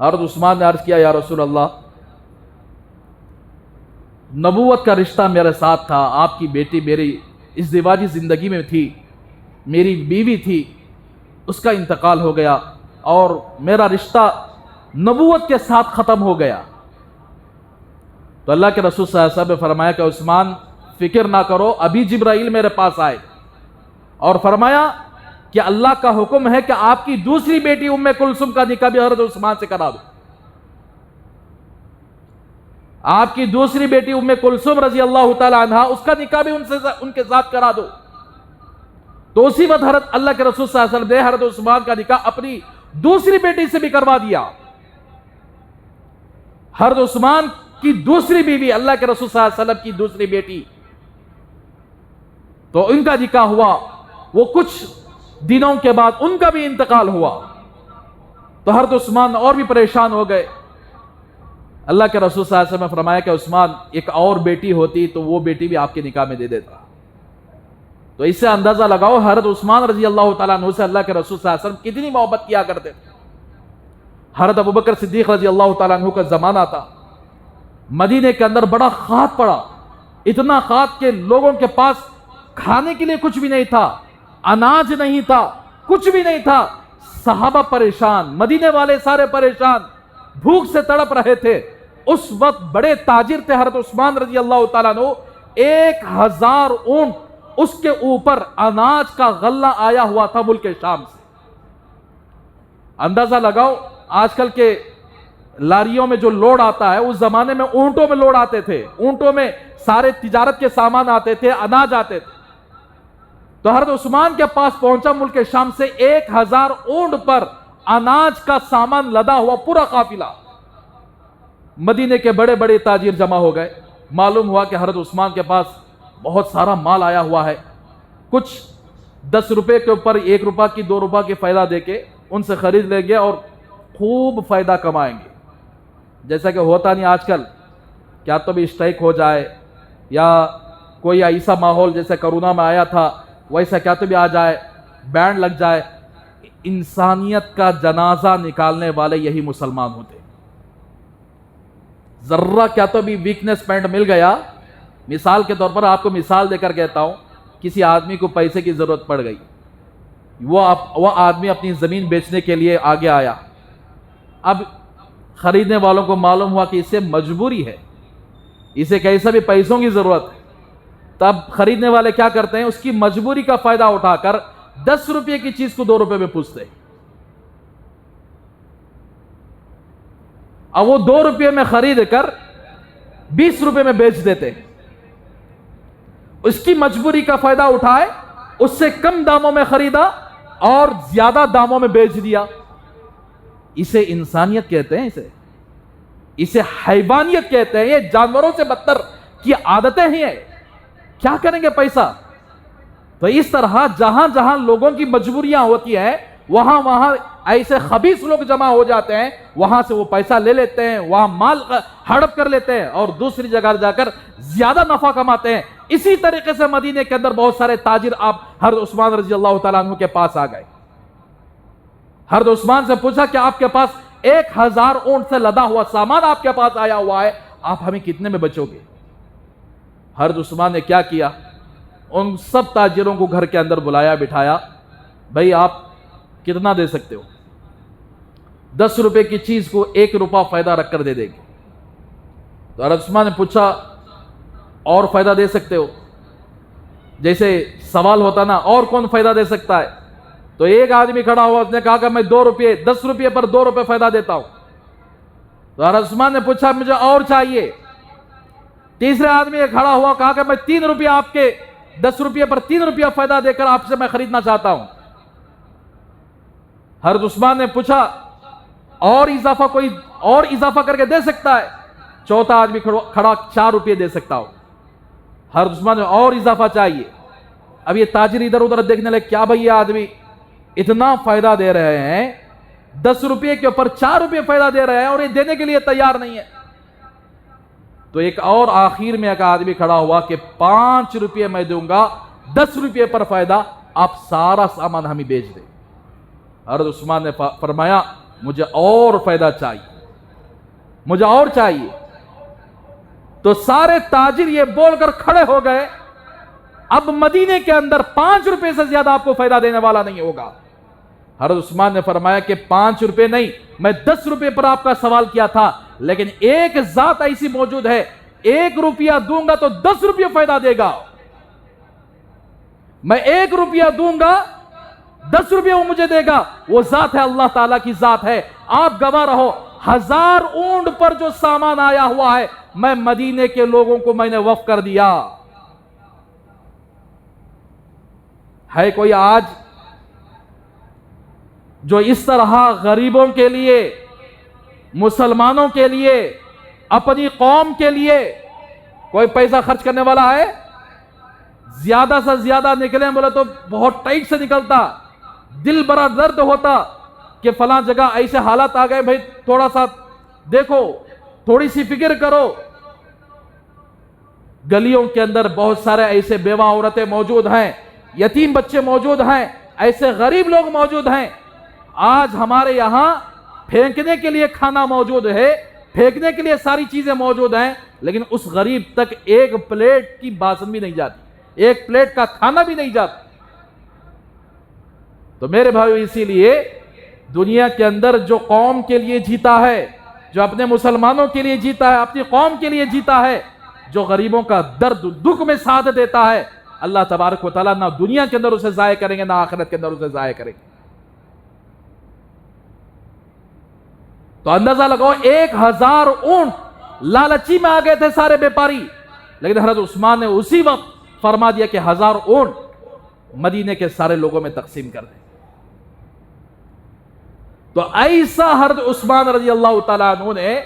حضرت عثمان نے عرض کیا یا رسول اللہ، نبوت کا رشتہ میرے ساتھ تھا، آپ کی بیٹی میری ازدواجی زندگی میں تھی، میری بیوی تھی، اس کا انتقال ہو گیا اور میرا رشتہ نبوت کے ساتھ ختم ہو گیا. تو اللہ کے رسول صلی اللہ علیہ وسلم نے فرمایا کہ عثمان فکر نہ کرو، ابھی جبرائیل میرے پاس آئے اور فرمایا کہ اللہ کا حکم ہے کہ آپ کی دوسری بیٹی ام کلثوم کا نکاح بھی حضرت عثمان سے کرا دو. آپ کی دوسری بیٹی ام کلثوم رضی اللہ تعالی عنہا، اس کا نکاح بھی ان کے ساتھ کرا دو۔ تو اسی وقت حضرت اللہ کے رسول صلی اللہ علیہ وسلم نے حضرت عثمان کا نکاح اپنی دوسری بیٹی سے بھی کروا دیا۔ حضرت عثمان کی دوسری بیوی، اللہ کے رسول صلی اللہ علیہ وسلم کی دوسری بیٹی، تو ان کا نکاح ہوا۔ وہ کچھ دنوں کے بعد ان کا بھی انتقال ہوا، تو حضرت عثمان اور بھی پریشان ہو گئے۔ اللہ کے رسول صلی اللہ علیہ وسلم نے فرمایا کہ عثمان، ایک اور بیٹی ہوتی تو وہ بیٹی بھی آپ کے نکاح میں دے دیتا۔ تو اس سے اندازہ لگاؤ حضرت عثمان رضی اللہ تعالیٰ عنہ سے اللہ کے رسول صلی اللہ علیہ وسلم کتنی محبت کیا کرتے تھے۔ حضرت ابوبکر صدیق رضی اللہ تعالیٰ عنہ کا زمانہ تھا، مدینے کے اندر بڑا خات پڑا، اتنا خات کہ لوگوں کے پاس کھانے کے لیے کچھ بھی نہیں تھا، اناج نہیں تھا، کچھ بھی نہیں تھا۔ صحابہ پریشان، مدینے والے سارے پریشان، بھوک سے تڑپ رہے تھے۔ اس وقت بڑے تاجر تھے حضرت عثمان رضی اللہ تعالیٰ عنہ، 1000 اونٹ اس کے اوپر اناج کا غلہ آیا ہوا تھا ملک شام سے۔ اندازہ لگاؤ، آج کل کے لاریوں میں جو لوڈ آتا ہے، اس زمانے میں اونٹوں میں لوڈ آتے تھے، اونٹوں میں سارے تجارت کے سامان آتے تھے، اناج آتے تھے۔ تو حضرت عثمان کے پاس پہنچا ملک شام سے 1000 اونٹ پر اناج کا سامان لدا ہوا پورا قافلہ۔ مدینے کے بڑے بڑے تاجر جمع ہو گئے، معلوم ہوا کہ حضرت عثمان کے پاس بہت سارا مال آیا ہوا ہے، کچھ 10 روپے کے اوپر 1 روپہ کی 2 روپہ کی فائدہ دے کے ان سے خرید لیں گے اور خوب فائدہ کمائیں گے۔ جیسا کہ ہوتا نہیں آج کل، کیا تو بھی اسٹرائک ہو جائے یا کوئی ایسا ماحول جیسے کرونا میں آیا تھا ویسا کیا تو بھی آ جائے، بینڈ لگ جائے۔ انسانیت کا جنازہ نکالنے والے یہی مسلمان ہوتے۔ ذرہ کیا تو بھی ویکنس پوائنٹ مل گیا، مثال کے طور پر آپ کو مثال دے کر کہتا ہوں، کسی آدمی کو پیسے کی ضرورت پڑ گئی، وہ آدمی اپنی زمین بیچنے کے لیے آگے آیا۔ اب خریدنے والوں کو معلوم ہوا کہ اسے مجبوری ہے، اسے کیسا بھی پیسوں کی ضرورت ہے، تب خریدنے والے کیا کرتے ہیں، اس کی مجبوری کا فائدہ اٹھا کر 10 روپے کی چیز کو 2 روپے میں پوچھتے ہیں۔ اب وہ 2 روپے میں خرید کر 20 روپے میں بیچ دیتے ہیں۔ اس کی مجبوری کا فائدہ اٹھائے، اس سے کم داموں میں خریدا اور زیادہ داموں میں بیچ دیا۔ اسے انسانیت کہتے ہیں، اسے حیوانیت کہتے ہیں۔ یہ جانوروں سے بدتر کی عادتیں ہی ہیں۔ کیا کریں گے پیسہ؟ تو اس طرح جہاں جہاں لوگوں کی مجبوریاں ہوتی ہیں، وہاں وہاں ایسے خبیث لوگ جمع ہو جاتے ہیں، وہاں سے وہ پیسہ لے لیتے ہیں، وہاں مال ہڑپ کر لیتے ہیں اور دوسری جگہ جا کر زیادہ نفع کماتے ہیں۔ اسی طریقے سے مدینے کے اندر بہت سارے تاجر آپ حضرت عثمان رضی اللہ تعالیٰ عنہ کے پاس آ گئے۔ حضرت عثمان سے پوچھا کہ آپ کے پاس 1000 اونٹ سے لدا ہوا سامان آپ کے پاس آیا ہوا ہے، آپ ہمیں کتنے میں بچو گے؟ حضرت عثمان نے کیا کیا، ان سب تاجروں کو گھر کے اندر بلایا، بٹھایا، بھائی آپ کتنا دے سکتے ہو؟ 10 روپے کی چیز کو 1 روپہ فائدہ رکھ کر دے دیں گے۔ تو حضرت عثمان نے پوچھا اور فائدہ دے سکتے ہو؟ جیسے سوال ہوتا نا، اور کون فائدہ دے سکتا ہے؟ تو ایک آدمی کھڑا ہوا، اس نے کہا کہ میں 2 روپے 10 روپے پر 2 روپے فائدہ دیتا ہوں۔ تو حضرت عثمان نے پوچھا مجھے اور چاہیے۔ تیسرے آدمی کھڑا ہوا، کہا کہ میں 3 روپے آپ کے 10 روپے پر 3 روپیہ فائدہ دے کر آپ سے میں خریدنا چاہتا ہوں۔ حضرت عثمان نے پوچھا اور اضافہ کوئی اور اضافہ کر کے دے سکتا ہے؟ چوتھا آدمی کھڑا 4 روپے دے سکتا ہوں۔ حضرت عثمان نے اور اضافہ چاہیے۔ اب یہ تاجر ادھر ادھر دیکھنے لگے، کیا بھائی یہ آدمی اتنا فائدہ دے رہے ہیں، 10 روپے کے اوپر 4 روپے فائدہ دے رہے ہیں اور یہ دینے کے لیے تیار نہیں ہے۔ تو ایک اور آخر میں ایک آدمی کھڑا ہوا کہ 5 روپے میں دوں گا، 10 روپے پر فائدہ، آپ سارا سامان ہمیں بیچ دیں۔ حضرت عثمان نے فرمایا مجھے اور فائدہ چاہیے، مجھے اور چاہیے۔ تو سارے تاجر یہ بول کر کھڑے ہو گئے، اب مدینے کے اندر 5 روپے سے زیادہ آپ کو فائدہ دینے والا نہیں ہوگا۔ حضرت عثمان نے فرمایا کہ 5 روپے نہیں، میں 10 روپے پر آپ کا سوال کیا تھا، لیکن ایک ذات ایسی موجود ہے، 1 روپیہ دوں گا تو 10 روپیہ فائدہ دے گا۔ میں 1 روپیہ دوں گا، 10 روپیہ وہ مجھے دے گا، وہ ذات ہے، اللہ تعالیٰ کی ذات ہے۔ آپ گواہ رہو، 1000 اونٹ پر جو سامان آیا ہوا ہے میں مدینے کے لوگوں کو میں نے وقف کر دیا. ہے کوئی آج جو اس طرح غریبوں کے لیے، مسلمانوں کے لیے، اپنی قوم کے لیے کوئی پیسہ خرچ کرنے والا ہے؟ زیادہ سے زیادہ نکلیں بولے تو بہت ٹائٹ سے نکلتا، دل بڑا درد ہوتا کہ فلاں جگہ ایسے حالات آ گئے، بھائی تھوڑا سا دیکھو، تھوڑی سی فکر کرو. گلیوں کے اندر بہت سارے ایسے بیوہ عورتیں موجود ہیں، یتیم بچے موجود ہیں، ایسے غریب لوگ موجود ہیں. آج ہمارے یہاں پھینکنے کے لیے کھانا موجود ہے، پھینکنے کے لیے ساری چیزیں موجود ہیں، لیکن اس غریب تک ایک پلیٹ کی باسن بھی نہیں جاتی، ایک پلیٹ کا کھانا بھی نہیں جاتا. تو میرے بھائیو، اسی لیے دنیا کے اندر جو قوم کے لیے جیتا ہے، جو اپنے مسلمانوں کے لیے جیتا ہے، اپنی قوم کے لیے جیتا ہے، جو غریبوں کا درد دکھ میں ساتھ دیتا ہے، اللہ تبارک و تعالیٰ نہ دنیا کے اندر اسے ضائع کریں گے، نہ آخرت کے اندر اسے ضائع کریں گے. تو اندازہ لگاؤ 1000 اونٹ لالچی میں آ گئے تھے سارے بیپاری، لیکن حضرت عثمان نے اسی وقت فرما دیا کہ 1000 اونٹ مدینے کے سارے لوگوں میں تقسیم کر دیں. تو ایسا حضرت عثمان رضی اللہ تعالیٰ عنہ نے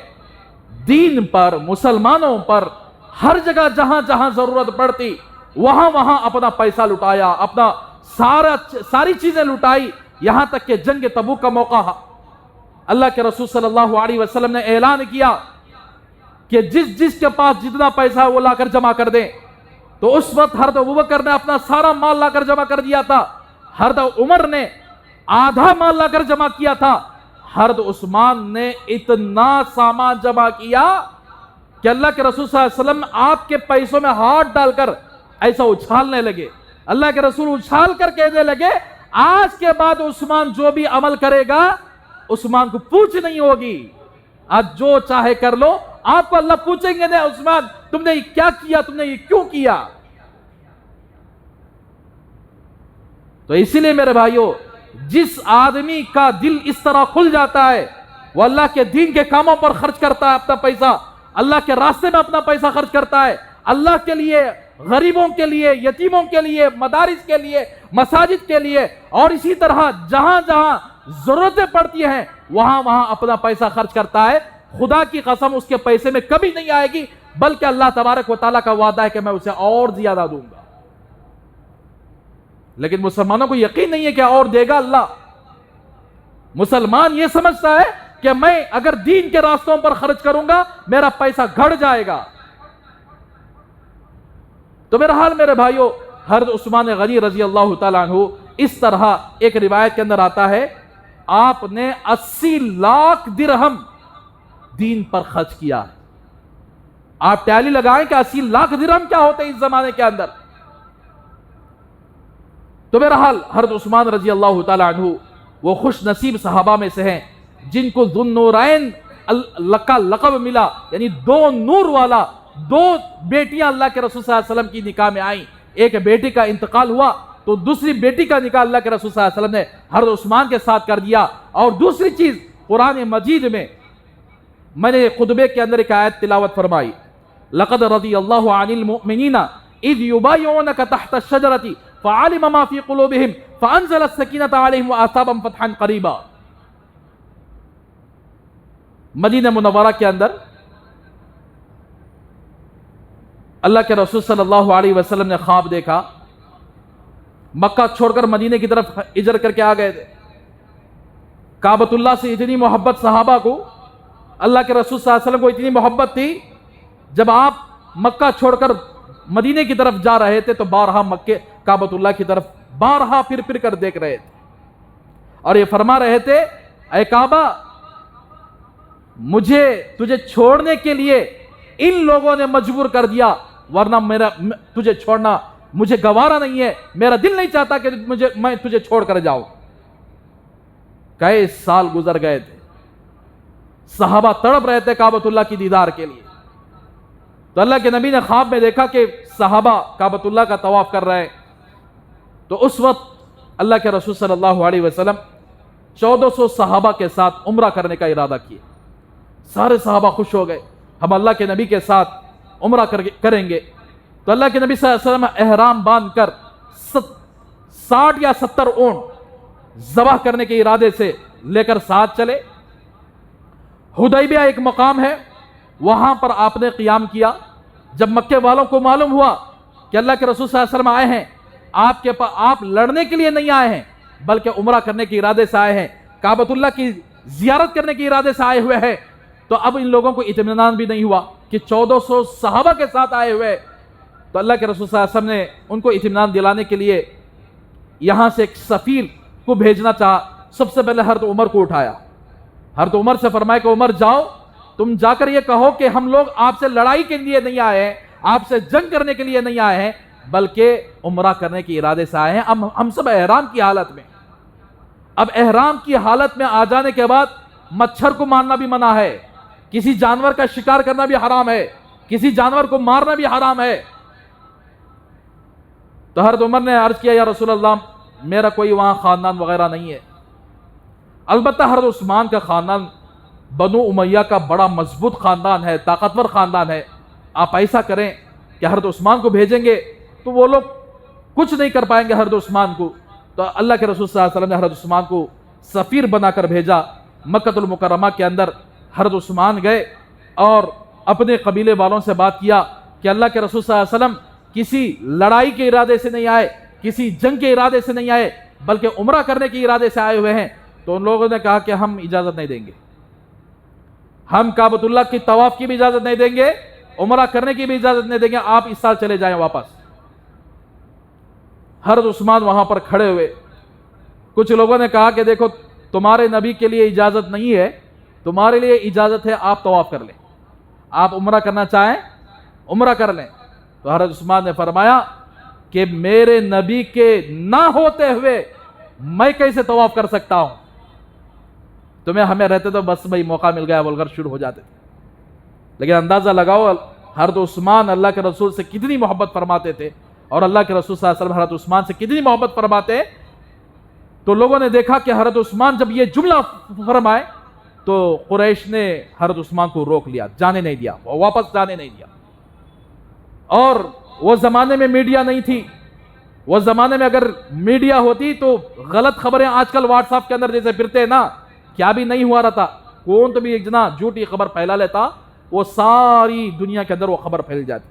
دین پر، مسلمانوں پر ہر جگہ جہاں جہاں ضرورت پڑتی وہاں وہاں اپنا پیسہ لٹایا، اپنا ساری چیزیں لٹائی. یہاں تک کہ جنگ تبوک کا موقع اللہ کے رسول صلی اللہ علیہ وسلم نے اعلان کیا کہ جس جس کے پاس جتنا پیسہ ہے وہ لا کر جمع کر دیں. تو اس وقت حضرت ابوبکر نے اپنا سارا مال لا کر جمع کر دیا تھا، حضرت عمر نے آدھا مال لا کر جمع کیا تھا، حضرت عثمان نے اتنا سامان جمع کیا کہ اللہ کے رسول صلی اللہ علیہ وسلم آپ کے پیسوں میں ہاتھ ڈال کر ایسا اچھالنے لگے. اللہ کے رسول اچھال کر کہنے لگے آج کے بعد عثمان جو بھی عمل کرے گا عثمان کو پوچھ نہیں ہوگی، آج جو چاہے کر لو، آپ کو اللہ پوچھیں گے نہیں عثمان تم نے یہ کیا کیا، تم نے یہ کیوں کیا. تو اسی لیے میرے بھائیوں، جس آدمی کا دل اس طرح کھل جاتا ہے، وہ اللہ کے دین کے کاموں پر خرچ کرتا ہے اپنا پیسہ، اللہ کے راستے میں اپنا پیسہ خرچ کرتا ہے، اللہ کے لیے، غریبوں کے لیے، یتیموں کے لیے، مدارس کے لیے، مساجد کے لیے، اور اسی طرح جہاں جہاں ضرورتیں پڑتی ہیں وہاں وہاں اپنا پیسہ خرچ کرتا ہے. خدا کی قسم اس کے پیسے میں کبھی نہیں آئے گی، بلکہ اللہ تبارک و تعالیٰ کا وعدہ ہے کہ میں اسے اور زیادہ دوں گا. لیکن مسلمانوں کو یقین نہیں ہے کہ اور دے گا اللہ. مسلمان یہ سمجھتا ہے کہ میں اگر دین کے راستوں پر خرچ کروں گا میرا پیسہ گھڑ جائے گا. تو میرا حال میرے بھائیوں، حضرت عثمان غنی رضی اللہ تعالیٰ عنہ اس طرح ایک روایت کے اندر آتا ہے آپ نے 80 لاکھ درہم دین پر خرچ کیا. آپ ٹیلی لگائیں کہ 80 لاکھ درہم کیا ہوتے ہیں اس زمانے کے اندر. تو میرا حال حضرت عثمان رضی اللہ تعالیٰ عنہ وہ خوش نصیب صحابہ میں سے ہیں جن کو ذو النورین کا لقب ملا، یعنی 2 نور والا. 2 بیٹیاں اللہ کے رسول صلی اللہ علیہ وسلم کی نکاح میں آئیں، ایک بیٹی کا انتقال ہوا تو دوسری بیٹی کا نکاح اللہ کے رسول صلی اللہ علیہ وسلم نے حضرت عثمان کے ساتھ کر دیا. اور دوسری چیز، قرآن مجید میں نے خطبے کے اندر ایک آیت تلاوت فرمائی، لقد رضی اللہ عن المؤمنین اذ یبایعونک تحت الشجرۃ فعلم ما فی قلوبہم فانزل السکینۃ علیہم واثابهم فتحا قریبا. مدینہ منورہ کے اندر اللہ کے رسول صلی اللہ علیہ وسلم نے خواب دیکھا، مکہ چھوڑ کر مدینے کی طرف ہجرت کر کے آ گئے تھے. کعبۃ اللہ سے اتنی محبت صحابہ کو، اللہ کے رسول صلی اللہ علیہ وسلم کو اتنی محبت تھی، جب آپ مکہ چھوڑ کر مدینے کی طرف جا رہے تھے تو بارہا مکہ کعبۃ اللہ کی طرف بارہا پھر کر دیکھ رہے تھے اور یہ فرما رہے تھے اے کعبہ، مجھے تجھے چھوڑنے کے لیے ان لوگوں نے مجبور کر دیا، ورنہ تجھے چھوڑنا مجھے گوارا نہیں ہے، میرا دل نہیں چاہتا کہ میں تجھے چھوڑ کر جاؤں. کئی سال گزر گئے تھے، صحابہ تڑپ رہے تھے کعبۃ اللہ کی دیدار کے لیے. تو اللہ کے نبی نے خواب میں دیکھا کہ صحابہ کعبۃ اللہ کا طواف کر رہے ہیں. تو اس وقت اللہ کے رسول صلی اللہ علیہ وسلم 1400 صحابہ کے ساتھ عمرہ کرنے کا ارادہ کیا. سارے صحابہ خوش ہو گئے، ہم اللہ کے نبی کے ساتھ عمرہ کریں گے۔ تو اللہ کے نبی صلی اللہ علیہ وسلم احرام باندھ کر 60 یا 70 اونٹ ذبح کرنے کے ارادے سے لے کر ساتھ چلے۔ حدیبیہ ایک مقام ہے، وہاں پر آپ نے قیام کیا۔ جب مکے والوں کو معلوم ہوا کہ اللہ کے رسول صلی اللہ علیہ وسلم آئے ہیں، آپ لڑنے کے لیے نہیں آئے ہیں بلکہ عمرہ کرنے کے ارادے سے آئے ہیں، کعبۃ اللہ کی زیارت کرنے کے ارادے سے آئے ہوئے ہیں، تو اب ان لوگوں کو اطمینان بھی نہیں ہوا کہ 1400 صحابہ کے ساتھ آئے ہوئے۔ تو اللہ کے رسول صلی اللہ علیہ وسلم نے ان کو اطمینان دلانے کے لیے یہاں سے ایک سفیر کو بھیجنا چاہا۔ سب سے پہلے حضرت عمر کو اٹھایا، حضرت عمر سے فرمایا کہ عمر جاؤ، تم جا کر یہ کہو کہ ہم لوگ آپ سے لڑائی کے لیے نہیں آئے ہیں، آپ سے جنگ کرنے کے لیے نہیں آئے ہیں، بلکہ عمرہ کرنے کے ارادے سے آئے ہیں۔ ہم سب احرام کی حالت میں، اب احرام کی حالت میں آ جانے کے بعد مچھر کو مارنا بھی منع ہے، کسی جانور کا شکار کرنا بھی حرام ہے، کسی جانور کو مارنا بھی حرام ہے۔ تو حضرت عمر نے عرض کیا یا رسول اللہ میرا کوئی وہاں خاندان وغیرہ نہیں ہے، البتہ حضرت عثمان کا خاندان بنو امیہ کا بڑا مضبوط خاندان ہے، طاقتور خاندان ہے، آپ ایسا کریں کہ حضرت عثمان کو بھیجیں گے تو وہ لوگ کچھ نہیں کر پائیں گے حضرت عثمان کو۔ تو اللہ کے رسول صلی اللہ علیہ وسلم نے حضرت عثمان کو سفیر بنا کر بھیجا۔ مکۃ المکرمہ کے اندر حضرت عثمان گئے اور اپنے قبیلے والوں سے بات کیا کہ اللہ کے رسول صلی اللہ علیہ وسلم کسی لڑائی کے ارادے سے نہیں آئے، کسی جنگ کے ارادے سے نہیں آئے، بلکہ عمرہ کرنے کے ارادے سے آئے ہوئے ہیں۔ تو ان لوگوں نے کہا کہ ہم اجازت نہیں دیں گے، ہم کعبۃ اللہ کی طواف کی بھی اجازت نہیں دیں گے، عمرہ کرنے کی بھی اجازت نہیں دیں گے، آپ اس سال چلے جائیں واپس۔ حضرت عثمان وہاں پر کھڑے ہوئے، کچھ لوگوں نے کہا کہ دیکھو تمہارے نبی کے لیے اجازت نہیں ہے، تمہارے لیے اجازت ہے، آپ طواف کر لیں، آپ عمرہ کرنا چاہیں عمرہ کر لیں۔ تو حضرت عثمان نے فرمایا کہ میرے نبی کے نہ ہوتے ہوئے میں کیسے طواف کر سکتا ہوں، تمہیں ہمیں رہتے تو بس بھائی موقع مل گیا بول کر شروع ہو جاتے تھے۔ لیکن اندازہ لگاؤ حضرت عثمان اللہ کے رسول سے کتنی محبت فرماتے تھے، اور اللہ کے رسول صلی اللہ علیہ وسلم حضرت عثمان سے کتنی محبت فرماتے۔ تو لوگوں نے دیکھا کہ حضرت عثمان جب یہ جملہ فرمائے تو قریش نے حضرت عثمان کو روک لیا، جانے نہیں دیا، واپس جانے نہیں دیا۔ اور وہ زمانے میں میڈیا نہیں تھی، وہ زمانے میں اگر میڈیا ہوتی تو غلط خبریں آج کل واٹس ایپ کے اندر جیسے پھرتے ہیں نا، کیا بھی نہیں ہوا رہتا، کون تو بھی ایک جنا جھوٹی خبر پھیلا لیتا، وہ ساری دنیا کے اندر وہ خبر پھیل جاتی۔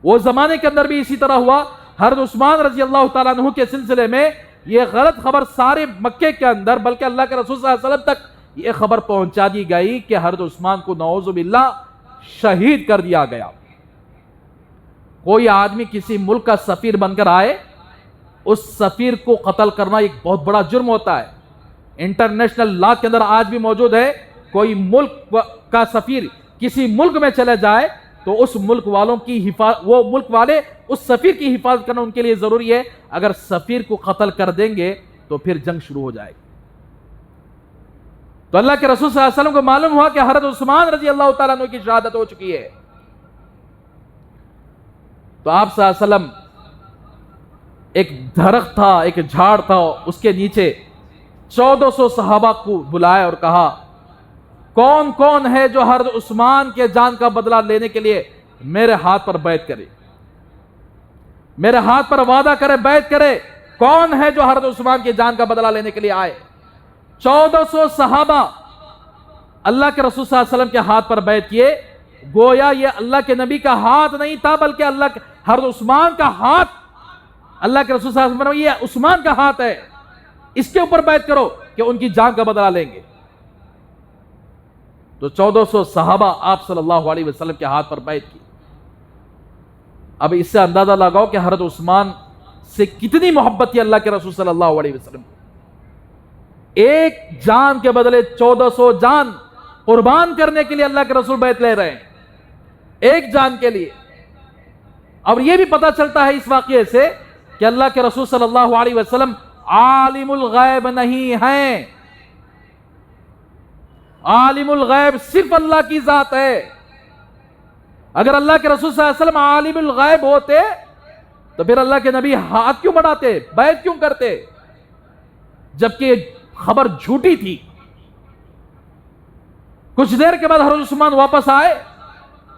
وہ زمانے کے اندر بھی اسی طرح ہوا۔ حضرت عثمان رضی اللہ تعالیٰ عنہ کے سلسلے میں یہ غلط خبر سارے مکے کے اندر بلکہ اللہ کے رسول صلی اللہ علیہ وسلم تک یہ خبر پہنچا دی گئی کہ حضرت عثمان کو نعوذ باللہ شہید کر دیا گیا۔ کوئی آدمی کسی ملک کا سفیر بن کر آئے، اس سفیر کو قتل کرنا ایک بہت بڑا جرم ہوتا ہے۔ انٹرنیشنل لا کے اندر آج بھی موجود ہے، کوئی ملک کا سفیر کسی ملک میں چلے جائے تو اس ملک والوں کی وہ ملک والے اس سفیر کی حفاظت کرنا ان کے لیے ضروری ہے۔ اگر سفیر کو قتل کر دیں گے تو پھر جنگ شروع ہو جائے گی۔ تو اللہ کے رسول صلی اللہ علیہ وسلم کو معلوم ہوا کہ حضرت عثمان رضی اللہ تعالیٰ عنہ کی شہادت ہو چکی ہے۔ تو آپ صلی اللہ علیہ وسلم ایک درخت تھا، ایک جھاڑ تھا، اس کے نیچے 1400 صحابہ کو بلایا اور کہا کون کون ہے جو حضرت عثمان کے جان کا بدلہ لینے کے لیے میرے ہاتھ پر بیعت کرے، میرے ہاتھ پر وعدہ کرے، بیعت کرے، کون ہے جو حضرت عثمان کی جان کا بدلہ لینے کے لیے آئے۔ 1400 صحابہ اللہ کے رسول صلی اللہ علیہ وسلم کے ہاتھ پر بیعت کیے، گویا یہ اللہ کے نبی کا ہاتھ نہیں تھا بلکہ حضرت عثمان کا ہاتھ، اللہ کے رسول صلی اللہ علیہ وسلم یہ عثمان کا ہاتھ ہے، اس کے اوپر بیعت کرو کہ ان کی جان کا بدلہ لیں گے۔ تو 1400 صحابہ آپ صلی اللہ علیہ وسلم کے ہاتھ پر بیعت کی۔ اب اس سے اندازہ لگاؤ کہ حضرت عثمان سے کتنی محبت تھی اللہ کے رسول صلی اللہ علیہ وسلم کو۔ ایک جان کے بدلے 1400 جان قربان کرنے کے لیے اللہ کے رسول بیعت لے رہے ہیں، ایک جان کے لیے۔ اور یہ بھی پتہ چلتا ہے اس واقعے سے کہ اللہ کے رسول صلی اللہ علیہ وسلم عالم الغیب نہیں ہیں، عالم الغیب صرف اللہ کی ذات ہے۔ اگر اللہ کے رسول صلی اللہ علیہ وسلم عالم الغیب ہوتے تو پھر اللہ کے نبی ہاتھ کیوں بڑھاتے، بیعت کیوں کرتے، جبکہ خبر جھوٹی تھی۔ کچھ دیر کے بعد حضرت عثمان واپس آئے,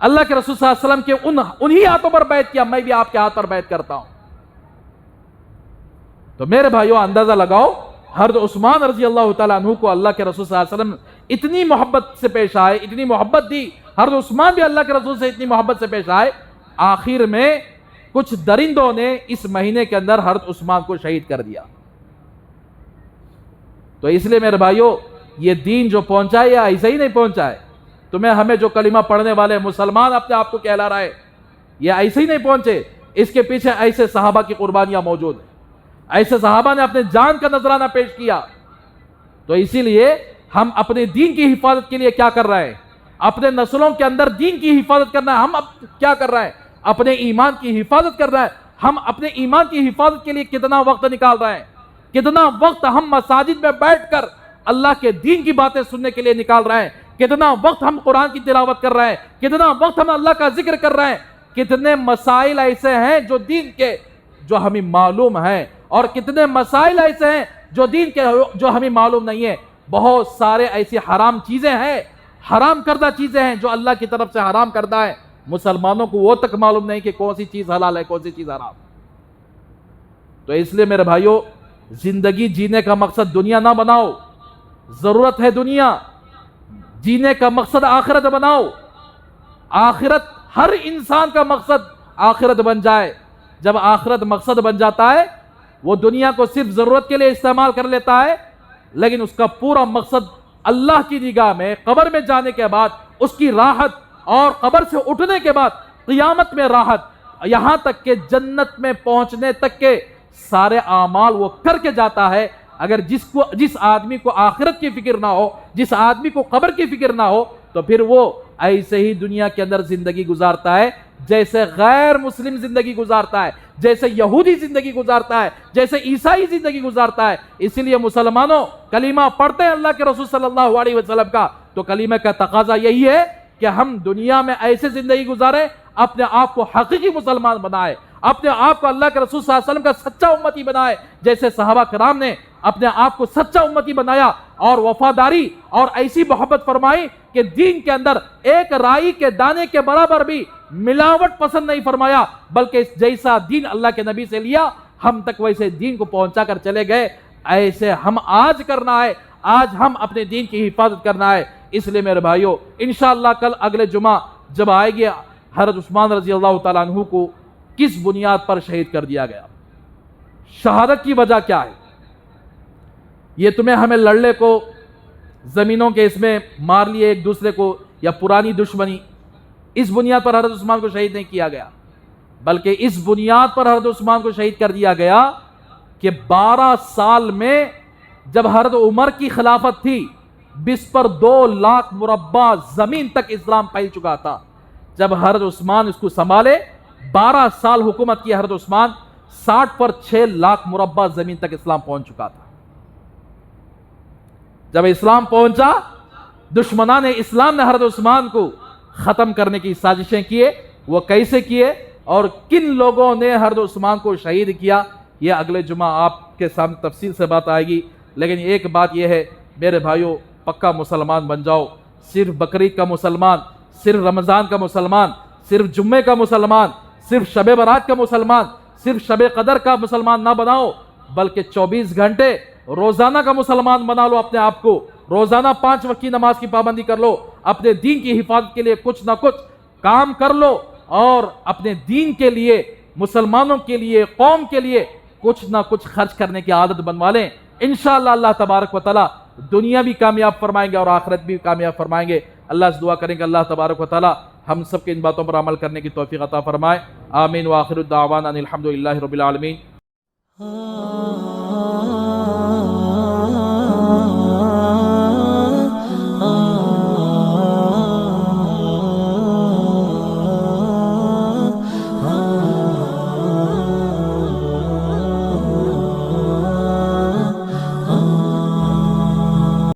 اللہ کے رسول صلی اللہ علیہ وسلم کے انہی ہاتھوں پر بیعت کیا, میں بھی آپ کے ہاتھ پر بیعت کرتا ہوں. تو میرے بھائیوں اندازہ لگاؤ, حضرت عثمان رضی اللہ تعالیٰ عنہ کو اللہ کے رسول صلی اللہ علیہ وسلم اتنی محبت سے پیش آئے, اتنی محبت دی, حضرت عثمان بھی اللہ کے رسول سے اتنی محبت سے پیش آئے, آخر میں کچھ درندوں نے اس مہینے کے اندر حضرت عثمان کو شہید کر دیا. تو اس لیے میرے بھائیوں, یہ دین جو پہنچا ہے یہ ایسے ہی نہیں پہنچا ہے. ہمیں جو کلمہ پڑھنے والے مسلمان اپنے آپ کو کہلا رہا ہے, یہ ایسے ہی نہیں پہنچے, اس کے پیچھے ایسے صحابہ کی قربانیاں موجود ہیں, ایسے صحابہ نے اپنے جان کا نذرانہ پیش کیا. تو اسی لیے ہم اپنے دین کی حفاظت کے لیے کیا کر رہے ہیں, اپنے نسلوں کے اندر دین کی حفاظت کرنا ہے. ہم اب کیا کر رہے ہیں, اپنے ایمان کی حفاظت کر رہے ہیں. ہم اپنے ایمان کی حفاظت کے لیے کتنا وقت نکال رہے ہیں, کتنا وقت ہم مساجد میں بیٹھ کر اللہ کے دین کی باتیں سننے کے لیے نکال رہے ہیں, کتنا وقت ہم قرآن کی تلاوت کر رہے ہیں, کتنا وقت ہم اللہ کا ذکر کر رہے ہیں. کتنے مسائل ایسے ہیں جو دین کے جو ہمیں معلوم ہیں, اور کتنے مسائل ایسے ہیں جو دین کے جو ہمیں معلوم نہیں ہے. بہت سارے ایسی حرام چیزیں ہیں, حرام کردہ چیزیں ہیں جو اللہ کی طرف سے حرام کردہ ہے, مسلمانوں کو وہ تک معلوم نہیں کہ کون سی چیز حلال ہے, کون سی چیز حرام. تو اس لیے میرے بھائیوں, زندگی جینے کا مقصد دنیا نہ بناؤ, ضرورت ہے دنیا, جینے کا مقصد آخرت بناؤ. آخرت, ہر انسان کا مقصد آخرت بن جائے. جب آخرت مقصد بن جاتا ہے, وہ دنیا کو صرف ضرورت کے لیے استعمال کر لیتا ہے, لیکن اس کا پورا مقصد اللہ کی نگاہ میں قبر میں جانے کے بعد اس کی راحت, اور قبر سے اٹھنے کے بعد قیامت میں راحت, یہاں تک کہ جنت میں پہنچنے تک کے سارے اعمال وہ کر کے جاتا ہے. اگر جس آدمی کو آخرت کی فکر نہ ہو, جس آدمی کو قبر کی فکر نہ ہو, تو پھر وہ ایسے ہی دنیا کے اندر زندگی گزارتا ہے جیسے غیر مسلم زندگی گزارتا ہے, جیسے یہودی زندگی گزارتا ہے, جیسے عیسائی زندگی گزارتا ہے. اسی لیے مسلمانوں, کلمہ پڑھتے ہیں اللہ کے رسول صلی اللہ علیہ وسلم کا, تو کلمہ کا تقاضا یہی ہے کہ ہم دنیا میں ایسے زندگی گزاریں, اپنے آپ کو حقیقی مسلمان بنائے, اپنے آپ کو اللہ کے رسول صلی اللہ علیہ وسلم کا سچا امتی بنائے, جیسے صحابہ کرام نے اپنے آپ کو سچا امتی بنایا, اور وفاداری اور ایسی محبت فرمائی کہ دین کے اندر ایک رائی کے دانے کے برابر بھی ملاوٹ پسند نہیں فرمایا, بلکہ جیسا دین اللہ کے نبی سے لیا ہم تک ویسے دین کو پہنچا کر چلے گئے. ایسے ہم آج کرنا ہے, آج ہم اپنے دین کی حفاظت کرنا ہے. اس لیے میرے بھائیوں, انشاءاللہ کل اگلے جمعہ جب آئے گی, حضرت عثمان رضی اللہ تعالیٰ عنہ کو کس بنیاد پر شہید کر دیا گیا, شہادت کی وجہ کیا ہے, یہ تمہیں ہمیں لڑنے کو, زمینوں کے اس میں مار لیے ایک دوسرے کو, یا پرانی دشمنی, اس بنیاد پر حضرت عثمان کو شہید نہیں کیا گیا, بلکہ اس بنیاد پر حضرت عثمان کو شہید کر دیا گیا کہ 12 سال میں جب حضرت عمر کی خلافت تھی, 20 پر 2 لاکھ مربع زمین تک اسلام پھیل چکا تھا. جب حضرت عثمان اس کو سنبھالے, 12 سال حکومت کی حضرت عثمان, 60 پر 6 لاکھ مربع زمین تک اسلام پہنچ چکا تھا. جب اسلام پہنچا, دشمنان اسلام نے حضرت عثمان کو ختم کرنے کی سازشیں کیے. وہ کیسے کیے اور کن لوگوں نے حضرت عثمان کو شہید کیا, یہ اگلے جمعہ آپ کے سامنے تفصیل سے بات آئے گی. لیکن ایک بات یہ ہے میرے بھائیوں, پکا مسلمان بن جاؤ. صرف بقرعید کا مسلمان, صرف رمضان کا مسلمان, صرف جمعے کا مسلمان, صرف شب برات کا مسلمان, صرف شب قدر کا مسلمان نہ بناؤ, بلکہ 24 گھنٹے روزانہ کا مسلمان بنا لو اپنے آپ کو. روزانہ 5 وقت کی نماز کی پابندی کر لو, اپنے دین کی حفاظت کے لیے کچھ نہ کچھ کام کر لو, اور اپنے دین کے لیے, مسلمانوں کے لیے, قوم کے لیے کچھ نہ کچھ خرچ کرنے کی عادت بنوا لیں. انشاءاللہ اللہ تبارک و تعالی دنیا بھی کامیاب فرمائیں گے اور آخرت بھی کامیاب فرمائیں گے. اللہ سے دعا کریں کہ اللہ تبارک و تعالی ہم سب کے ان باتوں پر عمل کرنے کی توفیق عطا فرمائے. آمین. وآخر الدعوانا ان الحمد للہ رب العالمین.